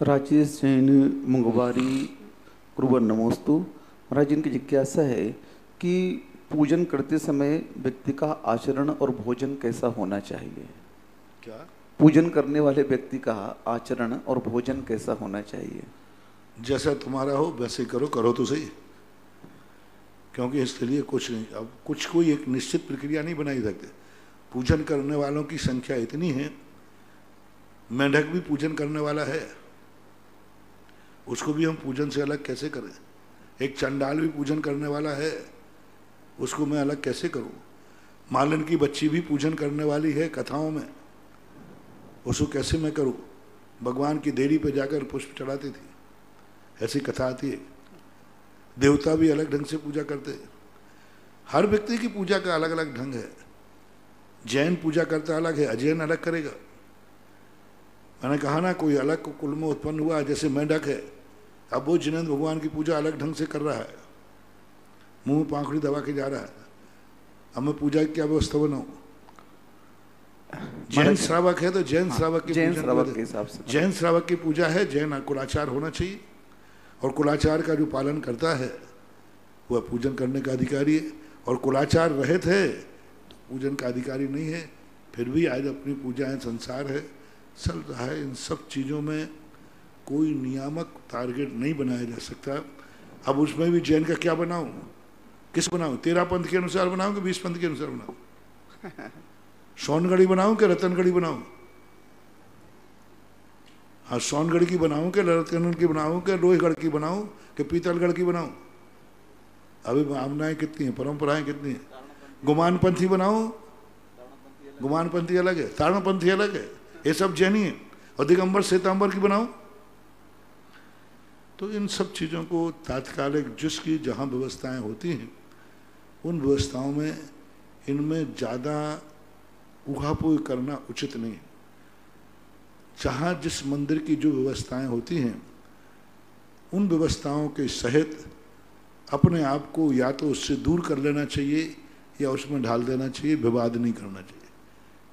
राजेश जैन मुंगवारी कुरुवन नमोस्तु। महाराज, इनकी जिज्ञासा है कि पूजन करते समय व्यक्ति का आचरण और भोजन कैसा होना चाहिए। क्या? पूजन करने वाले व्यक्ति का आचरण और भोजन कैसा होना चाहिए? जैसा तुम्हारा हो वैसे करो, करो तो सही, क्योंकि इसके लिए कुछ नहीं, अब कुछ कोई एक निश्चित प्रक्रिया नहीं बनाई सकते। पूजन करने वालों की संख्या इतनी है, मेंढक भी पूजन करने वाला है, उसको भी हम पूजन से अलग कैसे करें? एक चंडाल भी पूजन करने वाला है, उसको मैं अलग कैसे करूं? मालन की बच्ची भी पूजन करने वाली है कथाओं में, उसको कैसे मैं करूं? भगवान की देरी पे जाकर पुष्प चढ़ाती थी, ऐसी कथा आती है। देवता भी अलग ढंग से पूजा करते हैं। हर व्यक्ति की पूजा का अलग अलग ढंग है। जैन पूजा करता अलग है, अजैन अलग करेगा। मैंने कहा ना, कोई अलग कुल में उत्पन्न हुआ, जैसे मेंढक है, अब वो जिनेंद्र भगवान की पूजा अलग ढंग से कर रहा है, मुंह में पाखड़ी दबा के जा रहा है। अब मैं पूजा की क्या व्यवस्था बनाऊं? जैन श्रावक है तो जैन श्रावक की जैन श्रावक के हिसाब से जैन श्रावक की पूजा है, जैन कुलाचार होना चाहिए, और कुलाचार का जो पालन करता है वह पूजन करने का अधिकारी है। और कुलाचार रहित है तो पूजन का अधिकारी नहीं है। फिर भी आज अपनी पूजाएं संसार है, चल रहा है। इन सब चीज़ों में कोई नियामक टारगेट नहीं बनाया जा सकता। अब उसमें भी जैन का क्या बनाऊं, किस बनाऊं? 13 पंथ के अनुसार बनाऊं कि 20 पंथ के अनुसार बनाऊं? सोनगढ़ी बनाऊं कि रतनगढ़ी बनाऊं? हाँ, सोनगढ़ की बनाऊं कि रतनगढ़ की बनाऊं कि लोहगढ़ की बनाऊं कि पीतलगढ़ की बनाऊं? अभी भावनाएं कितनी हैं, परंपराएं कितनी हैं। गुमानपंथी बनाऊं? गुमानपंथी अलग है, तारणपंथी अलग है, ये सब जैनी है। और दिगंबर श्वेतांबर की बनाऊं? तो इन सब चीज़ों को तात्कालिक जिसकी जहाँ व्यवस्थाएं होती हैं उन व्यवस्थाओं में इनमें ज़्यादा उहापोह करना उचित नहीं। जहाँ जिस मंदिर की जो व्यवस्थाएं होती हैं उन व्यवस्थाओं के सहित अपने आप को या तो उससे दूर कर लेना चाहिए या उसमें ढाल देना चाहिए, विवाद नहीं करना चाहिए।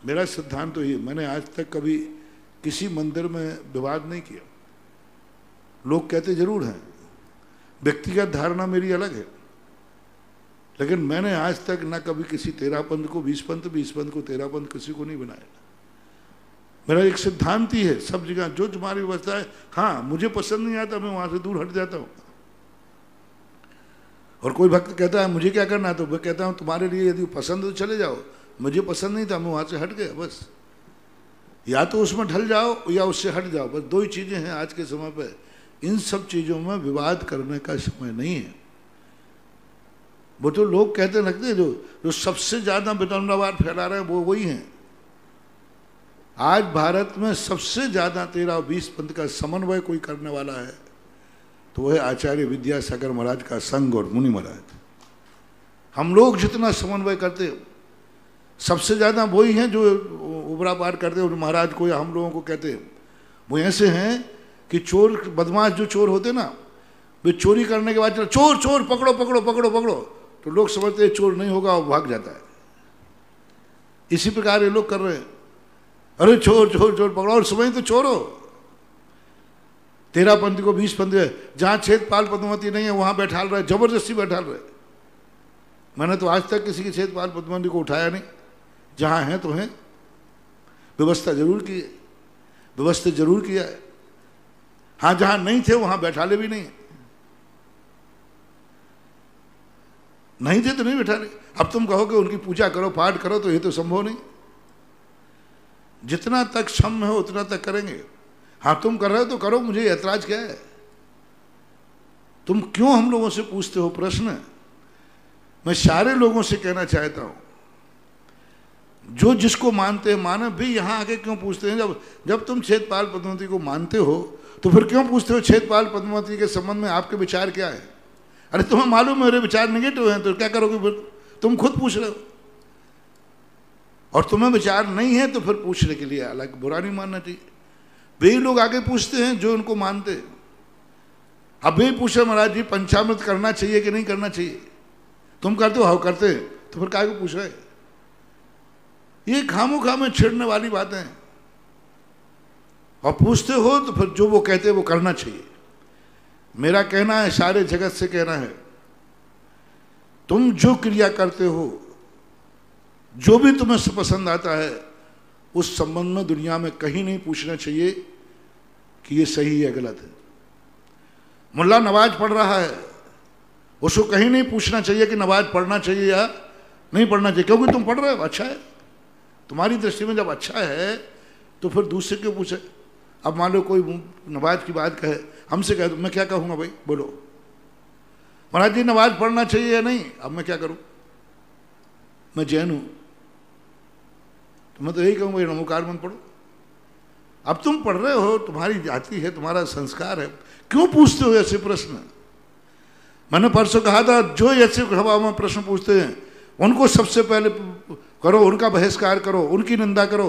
मेरा सिद्धांत तो ये, मैंने आज तक कभी किसी मंदिर में विवाद नहीं किया। लोग कहते जरूर हैं, व्यक्तिगत धारणा मेरी अलग है, लेकिन मैंने आज तक ना कभी किसी 13 पंथ को 20 पंथ, 20 पंथ को 13 पंथ किसी को नहीं बनाया। मेरा एक सिद्धांत ही है, सब जगह जो तुम्हारी व्यवस्था है, हाँ मुझे पसंद नहीं आता, मैं वहां से दूर हट जाता हूँ। और कोई भक्त कहता है मुझे क्या करना है, तो मैं कहता हूँ तुम्हारे लिए यदि पसंद है तो चले जाओ, मुझे पसंद नहीं था, मैं वहां से हट गया। बस या तो उसमें ढल जाओ या उससे हट जाओ, बस दो ही चीजें हैं आज के समय पर। इन सब चीजों में विवाद करने का समय नहीं है। वो तो लोग कहते लगते हैं जो सबसे ज्यादा वितंडवाद फैला रहे हैं वो वही हैं। आज भारत में सबसे ज्यादा 13 और 20 पंथ का समन्वय कोई करने वाला है तो वह आचार्य विद्यासागर महाराज का संघ और मुनि महाराज। हम लोग जितना समन्वय करते सबसे ज्यादा वही हैं जो उबरा पार करते हैं। महाराज को या हम लोगों को कहते हैं, वो ऐसे हैं कि चोर बदमाश जो चोर होते ना, वे चोरी करने के बाद चलो चोर चोर पकड़ो पकड़ो पकड़ो पकड़ो, तो लोग समझते हैं चोर नहीं होगा, वो भाग जाता है। इसी प्रकार ये लोग कर रहे हैं, अरे चोर चोर चोर पकड़ो, और समझ तो चोर हो। 13 पंथ को 20 पंथ, जहां छेद पाल पद्मावती नहीं है वहां बैठाल रहे, जबरदस्ती बैठाल रहे। मैंने तो आज तक किसी की छेद पाल पद्मावती को उठाया नहीं, जहां है तो है। व्यवस्था जरूर की है, व्यवस्था जरूर किया है। हाँ, जहां नहीं थे वहां बैठाले भी नहीं, नहीं थे तो नहीं बैठाले। अब तुम कहोगे उनकी पूजा करो पाठ करो, तो ये तो संभव नहीं। जितना तक क्षम है उतना तक करेंगे। हाँ, तुम कर रहे हो तो करो, मुझे ऐतराज क्या है? तुम क्यों हम लोगों से पूछते हो प्रश्न? मैं सारे लोगों से कहना चाहता हूं, जो जिसको मानते हैं माने भी, यहां आके क्यों पूछते हैं? जब तुम छेदपाल पद्मावती को मानते हो तो फिर क्यों पूछते हो छेदपाल पद्मावती के संबंध में आपके विचार क्या है? अरे तुम्हें मालूम है मेरे विचार नेगेटिव हैं, तो क्या करोगे फिर? तुम खुद पूछ रहे हो। और तुम्हें विचार नहीं है तो फिर पूछने के लिए अलग बुरा नहीं मानना चाहिए। वे लोग आगे पूछते हैं जो उनको मानते हैं। अब वे पूछे महाराज जी पंचामृत करना चाहिए कि नहीं करना चाहिए? तुम करते हो? हाँ करते हैं, तो फिर काय को पूछ रहे? ये खामोखा में छिड़ने वाली बातें हैं। और पूछते हो तो फिर जो वो कहते हैं वो करना चाहिए। मेरा कहना है, सारे जगत से कहना है, तुम जो क्रिया करते हो, जो भी तुम्हें पसंद आता है, उस संबंध में दुनिया में कहीं नहीं पूछना चाहिए कि ये सही है गलत है। मुल्ला नमाज पढ़ रहा है, उसको कहीं नहीं पूछना चाहिए कि नमाज पढ़ना चाहिए या नहीं पढ़ना चाहिए, क्योंकि तुम पढ़ रहे हो, अच्छा है, तुम्हारी दृष्टि में जब अच्छा है तो फिर दूसरे क्यों पूछे। अब मान लो कोई नमाज की बात कहे, हमसे कहे तो मैं क्या कहूँगा, भाई बोलो महाराज जी नमाज पढ़ना चाहिए या नहीं। अब मैं क्या करूँ, मैं जैन हूँ तो मैं तो यही कहूँगा नमोकार मंत्र पढ़ो। अब तुम पढ़ रहे हो, तुम्हारी जाति है, तुम्हारा संस्कार है, क्यों पूछते हो ऐसे प्रश्न। मैंने परसों कहा था, जो ऐसे सभा में प्रश्न पूछते हैं उनको सबसे पहले करो, उनका बहिष्कार करो, उनकी निंदा करो,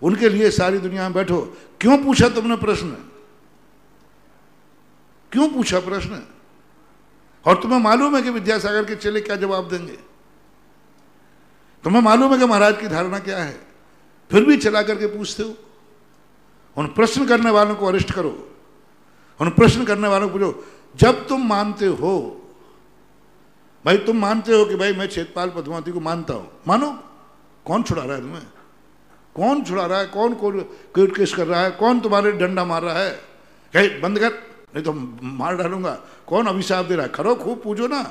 उनके लिए सारी दुनिया में बैठो। क्यों पूछा तुमने प्रश्न, क्यों पूछा प्रश्न। और तुम्हें मालूम है कि विद्यासागर के चेले क्या जवाब देंगे, तुम्हें मालूम है कि महाराज की धारणा क्या है, फिर भी चला करके पूछते हो। उन प्रश्न करने वालों को अरेस्ट करो, उन प्रश्न करने वालों को पूछो। जब तुम मानते हो, भाई तुम मानते हो कि भाई मैं छेदपाल पद्मावती को मानता हूं, मानो, कौन छुड़ा रहा है तुम्हें, कौन छुड़ा रहा है, कौन कोर्ट केस कर रहा है, कौन तुम्हारे डंडा मार रहा है, कहीं बंद कर नहीं तो मार डालूंगा, कौन अभिशाप दे रहा है। खरो खूब पूछो ना,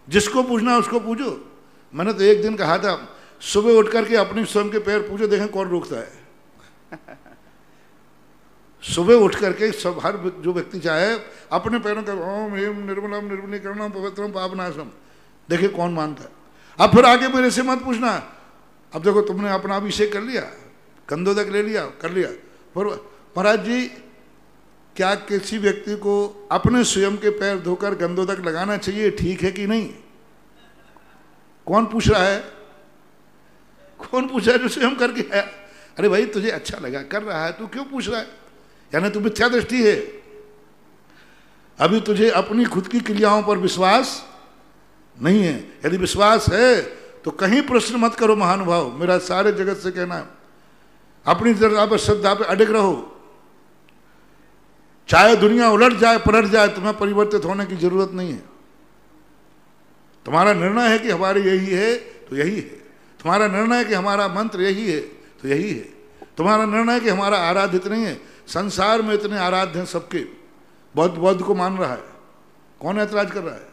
जिसको पूछना है उसको पूछो। मैंने तो एक दिन कहा था, सुबह उठ करके अपने स्वयं के पैर पूछो, देखें कौन रोकता है। सुबह उठ करके सब, हर जो व्यक्ति चाहे अपने पैरों का ओम हेम निर्मलम निर्मलीकरणम पवित्रम पापनाशम, देखिए कौन मानता है। अब फिर आगे मेरे से मत पूछना। अब देखो तुमने अपना अभिषेक कर लिया, कंदोदक ले लिया, कर लिया, पर महाराज जी क्या किसी व्यक्ति को अपने स्वयं के पैर धोकर गंदोदक लगाना चाहिए, ठीक है कि नहीं। कौन पूछ रहा है, कौन पूछा है जो स्वयं करके है। अरे भाई तुझे अच्छा लगा कर रहा है, तू क्यों पूछ रहा है, यानी तू मिथ्या दृष्टि है। अभी तुझे अपनी खुद की क्रियाओं पर विश्वास नहीं है। यदि विश्वास है तो कहीं प्रश्न मत करो महानुभाव, मेरा सारे जगत से कहना है। अपनी दृढ़ता पर श्रद्धा पे अडिग रहो, चाहे दुनिया उलट जाए पलट जाए, तुम्हें परिवर्तित होने की जरूरत नहीं है। तुम्हारा निर्णय है कि हमारे यही है तो यही है, तुम्हारा निर्णय है कि हमारा मंत्र यही है तो यही है, तुम्हारा निर्णय है कि हमारा आराधित नहीं है। संसार में इतने आराध्य हैं सबके, बौद्ध को मान रहा है, कौन ऐतराज कर रहा है।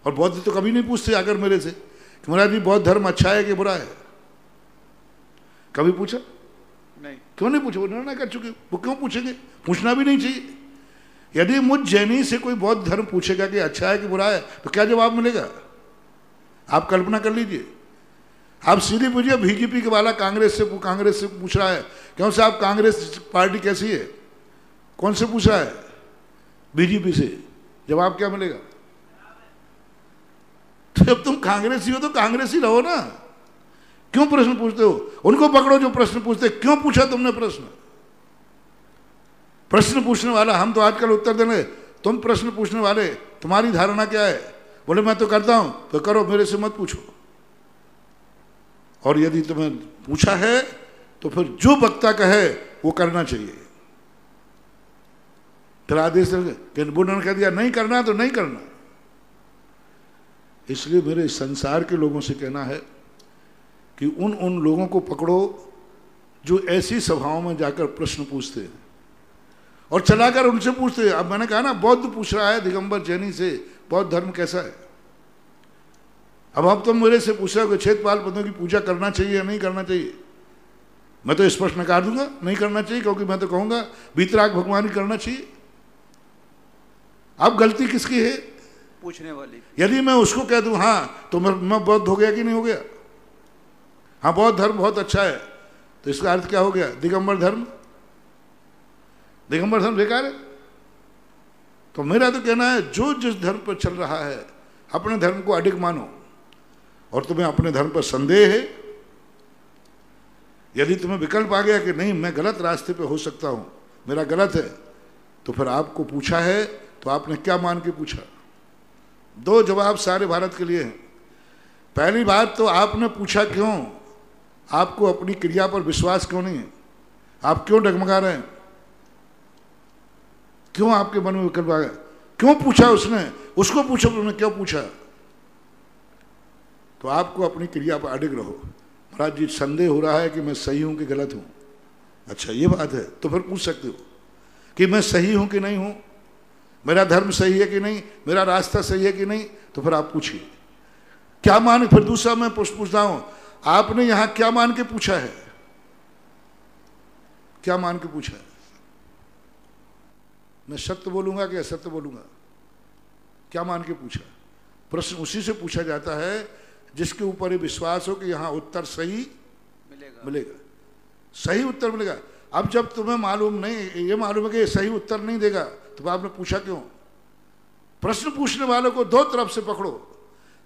और बौद्ध तो कभी नहीं पूछते आकर मेरे से कि महाराज जी बौद्ध धर्म अच्छा है कि बुरा है, कभी पूछा नहीं। क्यों नहीं पूछे, वो निर्णय कर चुके, वो क्यों पूछेंगे, पूछना भी नहीं चाहिए। यदि मुझ जैनी से कोई बौद्ध धर्म पूछेगा कि अच्छा है कि बुरा है तो क्या जवाब मिलेगा, आप कल्पना कर लीजिए। आप सीधे पूछिए बीजेपी के वाला कांग्रेस से पूछ रहा है, क्यों साहब कांग्रेस पार्टी कैसी है, कौन से पूछ रहा है, बीजेपी से, जवाब क्या मिलेगा। तो जब तुम कांग्रेसी हो तो कांग्रेसी रहो ना, क्यों प्रश्न पूछते हो। उनको पकड़ो जो प्रश्न पूछते, क्यों पूछा तुमने प्रश्न। प्रश्न पूछने वाला हम तो आजकल उत्तर देने, तुम प्रश्न पूछने वाले तुम्हारी धारणा क्या है, बोले मैं तो करता हूं, तो करो, मेरे से मत पूछो। और यदि तुम्हें पूछा है तो फिर जो वक्ता कहे वो करना चाहिए। फिर आदेश बुढ़ कह दिया नहीं करना तो नहीं करना। इसलिए मेरे संसार के लोगों से कहना है कि उन लोगों को पकड़ो जो ऐसी सभाओं में जाकर प्रश्न पूछते हैं और चलाकर उनसे पूछते हैं। अब मैंने कहा ना, बौद्ध पूछ रहा है दिगंबर जैनी से बौद्ध धर्म कैसा है। अब तुम मेरे से पूछ रहे हो कि छेदपाल पदों की पूजा करना चाहिए या नहीं करना चाहिए, मैं तो स्पष्ट नकार दूंगा, नहीं करना चाहिए, क्योंकि मैं तो कहूंगा वीतराग भगवान ही करना चाहिए। अब गलती किसकी है, पूछने वाली। यदि मैं उसको कह दूं हाँ तो मैं बौद्ध हो गया कि नहीं हो गया, हाँ बौद्ध धर्म बहुत अच्छा है, तो इसका अर्थ क्या हो गया, दिगंबर धर्म बेकार है। तो मेरा तो कहना है जो जिस धर्म पर चल रहा है अपने धर्म को अडिग मानो। और तुम्हें अपने धर्म पर संदेह है, यदि तुम्हें विकल्प आ गया कि नहीं मैं गलत रास्ते पे हो सकता हूं, मेरा गलत है, तो फिर आपको पूछा है तो आपने क्या मान के पूछा। दो जवाब सारे भारत के लिए हैं। पहली बात तो आपने पूछा क्यों, आपको अपनी क्रिया पर विश्वास क्यों नहीं है, आप क्यों डगमगा रहे हैं। क्यों आपके मन में विकल्प आ गया? क्यों पूछा उसने? उसको पूछो तुमने क्यों पूछा। तो आपको अपनी क्रिया पर अडिग रहो। महाराज जी संदेह हो रहा है कि मैं सही हूं कि गलत हूं। अच्छा ये बात है, तो फिर पूछ सकते हो कि मैं सही हूं कि नहीं हूं, मेरा धर्म सही है कि नहीं, मेरा रास्ता सही है कि नहीं। तो फिर आप पूछिए क्या मान। फिर दूसरा मैं पूछता हूं, आपने यहां क्या मान के पूछा है? क्या मान के पूछा है? मैं सत्य बोलूंगा कि असत्य बोलूंगा? क्या मान के पूछा? प्रश्न उसी से पूछा जाता है जिसके ऊपर ये विश्वास हो कि यहां उत्तर सही मिलेगा, सही उत्तर मिलेगा। अब जब तुम्हें मालूम नहीं, ये मालूम है कि सही उत्तर नहीं देगा, तो आपने पूछा क्यों? प्रश्न पूछने वालों को दो तरफ से पकड़ो।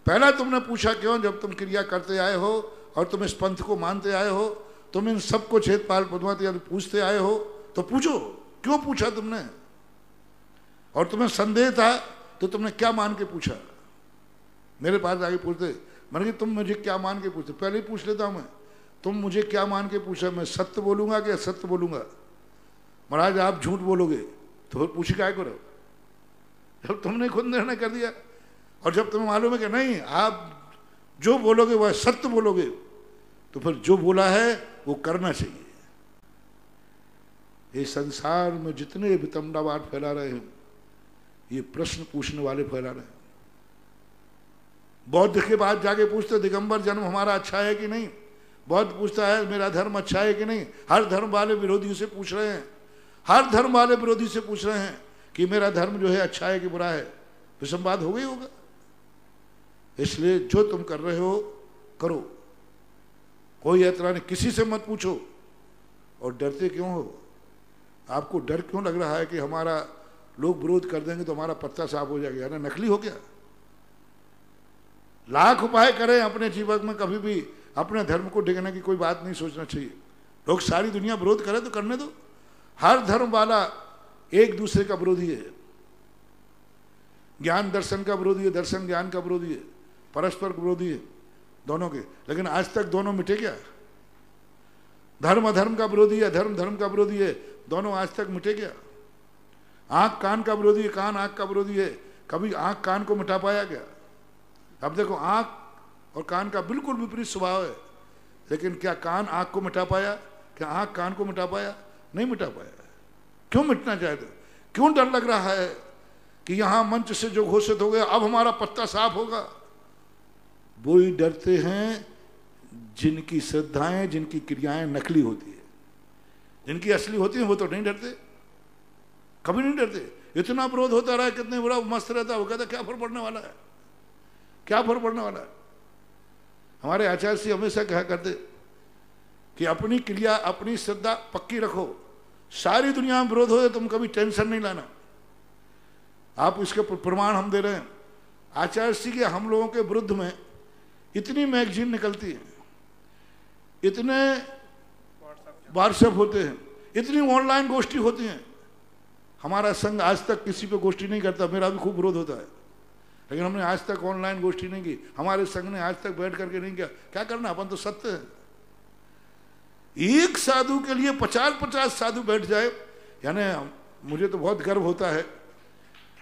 पहला तुमने पूछा क्यों? जब तुम क्रिया करते आए हो और तुम इस पंथ को मानते आए हो, तुम इन सबको छेदपाल पद्मावती आदि पूछते आए हो, तो पूछो क्यों पूछा तुमने। और तुम्हें संदेह था तो तुमने क्या मान के पूछा? मेरे पास आगे पूछते, मैंने कि तुम मुझे क्या मान के पूछते? पहले ही पूछ लेता हूं मैं, तुम मुझे क्या मान के पूछा? मैं सत्य बोलूंगा कि असत्य बोलूंगा? महाराज आप झूठ बोलोगे तो फिर पूछे क्या करो? जब तुमने खुद निर्णय कर दिया और जब तुम्हें मालूम है कि नहीं आप जो बोलोगे वह सत्य बोलोगे, तो फिर जो बोला है वो करना चाहिए। ये संसार में जितने वितंडावाद फैला रहे हैं, ये प्रश्न पूछने वाले फैला रहे हैं। बौद्ध के बाद जाके पूछते दिगंबर जन्म हमारा अच्छा है कि नहीं, बौद्ध पूछता है मेरा धर्म अच्छा है कि नहीं। हर धर्म वाले विरोधी से पूछ रहे हैं, हर धर्म वाले विरोधी से पूछ रहे हैं कि मेरा धर्म जो है अच्छा है कि बुरा है। तो संवाद हो गई होगा। इसलिए जो तुम कर रहे हो करो, कोई ऐतराज नहीं, किसी से मत पूछो। और डरते क्यों हो? आपको डर क्यों लग रहा है कि हमारा लोग विरोध कर देंगे तो हमारा पत्ता साफ हो जाएगा? यानी नकली हो क्या? लाख उपाय करें अपने जीवन में, कभी भी अपने धर्म को डिगने की कोई बात नहीं सोचना चाहिए। लोग सारी दुनिया विरोध करे तो करने दो। हर धर्म वाला एक दूसरे का विरोधी है। ज्ञान दर्शन का विरोधी है, दर्शन ज्ञान का विरोधी है, परस्पर विरोधी है दोनों के। लेकिन आज तक दोनों मिटे क्या? धर्म अधर्म का विरोधी है, धर्म धर्म का विरोधी है, दोनों आज तक मिटे क्या? आंख कान का विरोधी है, कान आंख का विरोधी है, कभी आंख कान को मिटा पाया क्या? अब देखो आंख और कान का बिल्कुल विपरीत स्वभाव है, लेकिन क्या कान आंख को मिटा पाया? क्या आंख कान को मिटा पाया? नहीं मिटा पाया। क्यों मिटना चाहते? क्यों डर लग रहा है कि यहां मंच से जो घोषित हो गया अब हमारा पत्ता साफ होगा? वो ही डरते हैं जिनकी श्रद्धाएं, जिनकी क्रियाएं नकली होती है। जिनकी असली होती है वो तो नहीं डरते, कभी नहीं डरते। इतना विरोध होता रहा, कितने बड़ा मस्त रहता है, वो कहता क्या फर्क पड़ने वाला है, क्या फर्क पड़ने वाला है। हमारे आचार्य जी हमेशा कहा करते कि अपनी क्रिया अपनी श्रद्धा पक्की रखो, सारी दुनिया में विरोध हो तुम कभी टेंशन नहीं लाना। आप इसके प्रमाण हम दे रहे हैं। आचार्य जी के हम लोगों के विरुद्ध में इतनी मैगजीन निकलती है, इतने व्हाट्सएप होते हैं, इतनी ऑनलाइन गोष्ठी होती हैं। हमारा संघ आज तक किसी पे गोष्ठी नहीं करता, मेरा भी खूब विरोध होता है, लेकिन हमने आज तक ऑनलाइन गोष्ठी नहीं की। हमारे संघ ने आज तक बैठ करके नहीं किया। क्या करना, अपन तो सत्य है। एक साधु के लिए 50-50 साधु बैठ जाए, यानी मुझे तो बहुत गर्व होता है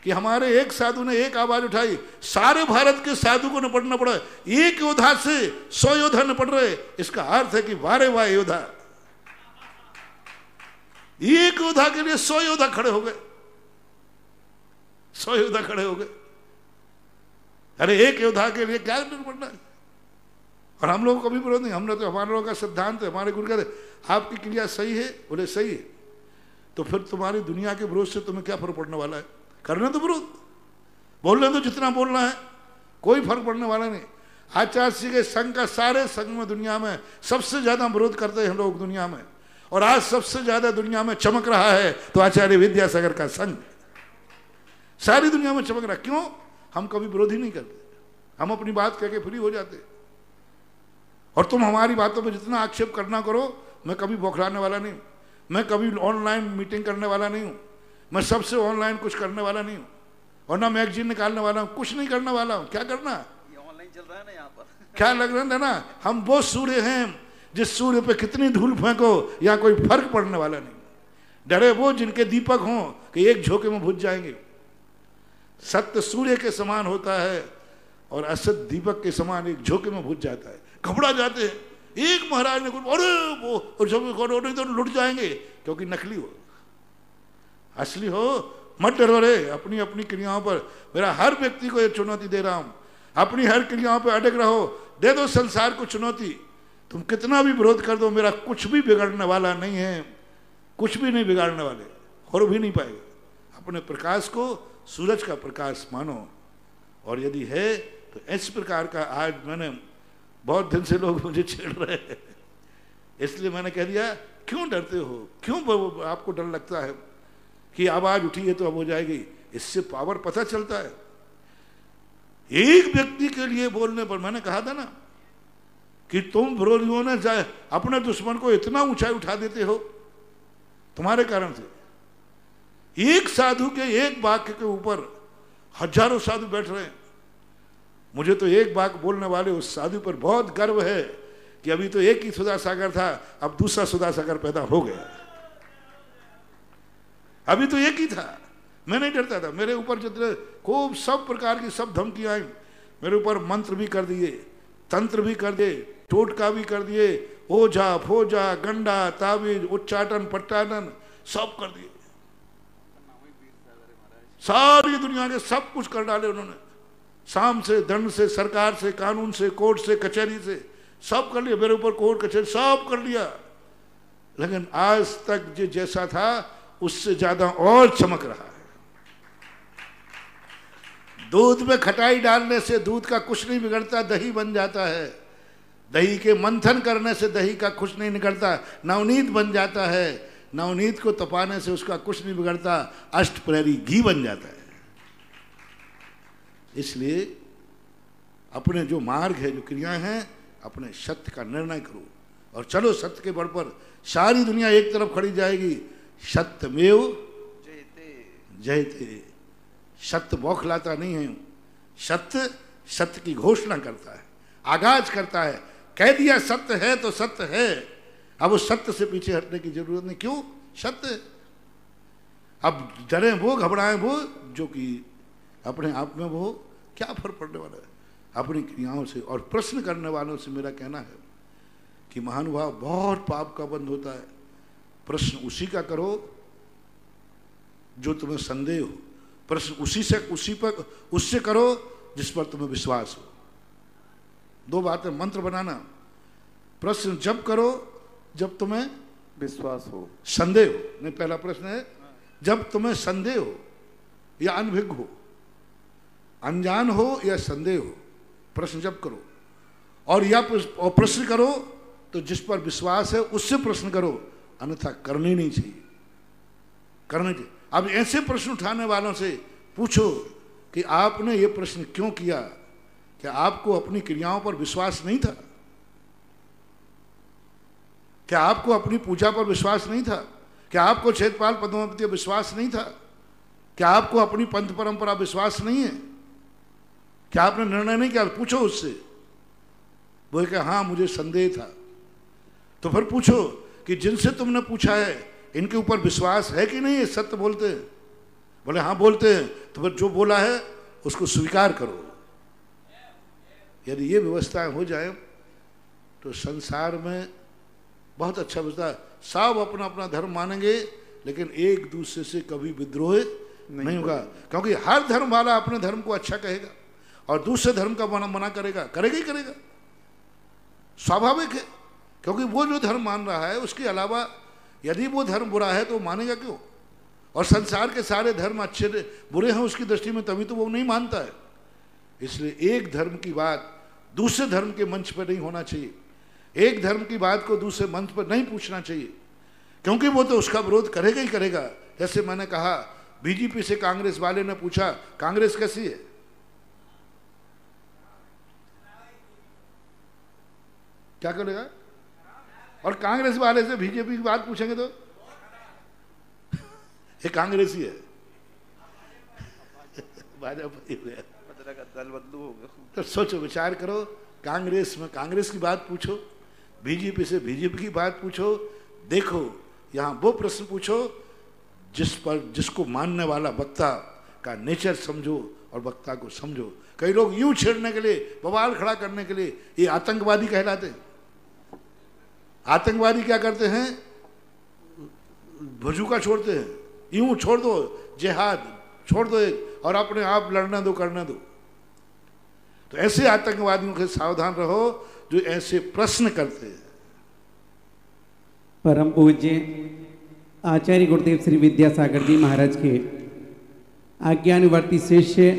कि हमारे एक साधु ने एक आवाज उठाई, सारे भारत के साधु को निपटना पड़ा। एक योद्धा से 100 योद्धा निपट रहे, इसका अर्थ है कि वारे वाह योद्धा। एक योद्धा के लिए 100 योद्धा खड़े हो गए, 100 योद्धा खड़े हो गए। अरे एक योद्धा के लिए क्या निपटना है? और हम लोगों को कभी विरोध नहीं। हमने तो, हमारे लोगों का सिद्धांत है, हमारे गुरु कहते आपकी क्रिया सही है, बोले सही है, तो फिर तुम्हारी दुनिया के विरोध से तुम्हें क्या फर्क पड़ने वाला है? करने तो विरोध, बोलने तो जितना बोलना है, कोई फर्क पड़ने वाला नहीं। आचार्य जी के संघ का, सारे संघ में दुनिया में सबसे ज्यादा विरोध करते हैं लोग दुनिया में, और आज सबसे ज्यादा दुनिया में चमक रहा है तो आचार्य विद्यासागर का संघ सारी दुनिया में चमक रहा। क्यों? हम कभी विरोध ही नहीं करते, हम अपनी बात कह के फ्री हो जाते। और तुम हमारी बातों पर जितना आक्षेप करना करो, मैं कभी बौखलाने वाला नहीं हूं, मैं कभी ऑनलाइन मीटिंग करने वाला नहीं हूं, मैं सबसे ऑनलाइन कुछ करने वाला नहीं हूं, और ना मैगजीन निकालने वाला हूं, कुछ नहीं करने वाला हूं। क्या करना, ये ऑनलाइन चल रहा है ना यहाँ पर क्या लग रहा है ना, हम वो सूर्य हैं जिस सूर्य पे कितनी धूल फेंको या कोई फर्क पड़ने वाला नहीं। डरे वो जिनके दीपक हों कि एक झोंके में बुझ जाएंगे। सत्य सूर्य के समान होता है और असत दीपक के समान एक झोंके में बुझ जाता है। घबरा जाते हैं, एक महाराज ने कुछ अरे वो और सब तो लुट जाएंगे, क्योंकि नकली हो। असली हो मत डरो रे, अपनी अपनी क्रियाओं पर। मेरा हर व्यक्ति को ये चुनौती दे रहा हूं, अपनी हर क्रियाओं पर अटक रहो, दे दो संसार को चुनौती। तुम कितना भी विरोध कर दो, मेरा कुछ भी बिगड़ने वाला नहीं है, कुछ भी नहीं बिगाड़ने वाले, हो भी नहीं पाएगा। अपने प्रकाश को सूरज का प्रकाश मानो, और यदि है तो इस प्रकार का। आज मैंने बहुत दिन से लोग मुझे छेड़ रहे हैं, इसलिए मैंने कह दिया क्यों डरते हो, क्यों आपको डर लगता है कि आवाज उठी है तो अब हो जाएगी। इससे पावर पता चलता है। एक व्यक्ति के लिए बोलने पर मैंने कहा था ना कि तुम विरोधियों ने जाए अपने दुश्मन को इतना ऊंचाई उठा देते हो तुम्हारे कारण से। एक साधु के एक वाक्य के ऊपर हजारों साधु बैठ रहे हैं। मुझे तो एक वाक्य बोलने वाले उस साधु पर बहुत गर्व है कि अभी तो एक ही सुधा सागर था, अब दूसरा सुधा सागर पैदा हो गया। अभी तो एक ही था, मैं नहीं डरता था। मेरे ऊपर जितने खूब सब प्रकार की सब धमकियां आई, मेरे ऊपर मंत्र भी कर दिए, तंत्र भी कर दिए, टोटका भी कर दिए, ओझा फोजा गंडा ताबीज उच्चाटन पट्टाटन सब कर दिए। सारी दुनिया के सब कुछ कर डाले उन्होंने, साम से दंड से सरकार से कानून से कोर्ट से कचहरी से सब कर लिया। मेरे ऊपर कोर्ट कचहरी सब कर लिया, लेकिन आज तक जो जैसा था उससे ज्यादा और चमक रहा है। दूध में खटाई डालने से दूध का कुछ नहीं बिगड़ता, दही बन जाता है। दही के मंथन करने से दही का कुछ नहीं निकलता, नवनीत बन जाता है। नवनीत को तपाने से उसका कुछ नहीं बिगड़ता, अष्टप्रहरी घी बन जाता है। इसलिए अपने जो मार्ग है, जो क्रियाएं हैं, अपने सत्य का निर्णय करो और चलो सत्य के बल पर। सारी दुनिया एक तरफ खड़ी जाएगी, सत्यमेव जयते। सत्य बौखलाता नहीं है, सत्य सत्य की घोषणा करता है, आगाज करता है। कह दिया सत्य है तो सत्य है, अब उस सत्य से पीछे हटने की जरूरत नहीं। क्यों? सत्य। अब डरे वो, घबराएं वो, जो कि अपने आप में वो, क्या फर्क पड़ने वाला है अपनी क्रियाओं से। और प्रश्न करने वालों से मेरा कहना है कि महानुभाव, बहुत पाप का बंध होता है। प्रश्न उसी का करो जो तुम्हें संदेह हो, प्रश्न उससे करो जिस पर तुम्हें विश्वास हो। दो बातें, मंत्र बनाना, प्रश्न जब करो जब तुम्हें विश्वास हो, संदेह हो। नहीं, पहला प्रश्न है जब तुम्हें संदेह हो या अनभिज्ञ हो, अनजान हो या संदेह हो, प्रश्न जब करो। और या प्रश्न करो तो जिस पर विश्वास है उससे प्रश्न करो, अन्यथा करनी नहीं चाहिए, करना चाहिए। अब ऐसे प्रश्न उठाने वालों से पूछो कि आपने ये प्रश्न क्यों किया? क्या आपको अपनी क्रियाओं पर विश्वास नहीं था? क्या आपको अपनी पूजा पर विश्वास नहीं था? क्या आपको क्षेत्रपाल पद्मावती विश्वास नहीं था? क्या आपको अपनी पंथ परंपरा विश्वास नहीं है? क्या आपने निर्णय नहीं किया? पूछो उससे। वो कहे हाँ मुझे संदेह था, तो फिर पूछो कि जिनसे तुमने पूछा है इनके ऊपर विश्वास है कि नहीं? सत्य बोलते हैं? बोले हाँ बोलते हैं, तो फिर जो बोला है उसको स्वीकार करो। यदि ये व्यवस्थाएं हो जाए तो संसार में बहुत अच्छा व्यवस्था है। सब अपना अपना धर्म मानेंगे, लेकिन एक दूसरे से कभी विद्रोह नहीं होगा, क्योंकि हर धर्म वाला अपने धर्म को अच्छा कहेगा और दूसरे धर्म का मना करेगा, करेगा ही करेगा, स्वाभाविक है। क्योंकि वो जो धर्म मान रहा है उसके अलावा यदि वो धर्म बुरा है तो मानेगा क्यों? और संसार के सारे धर्म अच्छे बुरे हैं उसकी दृष्टि में, तभी तो वो नहीं मानता है। इसलिए एक धर्म की बात दूसरे धर्म के मंच पर नहीं होना चाहिए, एक धर्म की बात को दूसरे मंच पर नहीं पूछना चाहिए, क्योंकि वो तो उसका विरोध करेगा ही करेगा। जैसे मैंने कहा, बीजेपी से कांग्रेस वाले ने पूछा कांग्रेस कैसी है? क्या करेगा? और कांग्रेस वाले से बीजेपी की बात पूछेंगे तो ये कांग्रेसी है, दल बदलू होगा। तो सोचो, विचार करो, कांग्रेस में कांग्रेस की बात पूछो, बीजेपी से बीजेपी की बात पूछो। देखो यहाँ वो प्रश्न पूछो जिसको मानने वाला वक्ता का नेचर समझो और वक्ता को समझो। कई लोग यूं छेड़ने के लिए, बवाल खड़ा करने के लिए, ये आतंकवादी कहलाते हैं। आतंकवादी क्या करते हैं? बंदूका छोड़ते हैं, यूं छोड़ दो, जिहाद छोड़ दो और अपने आप लड़ना दो, करना दो। तो ऐसे आतंकवादियों से सावधान रहो जो ऐसे प्रश्न करते हैं। परम पूज्य आचार्य गुरुदेव श्री विद्यासागर जी महाराज के आज्ञानुवर्ती शिष्य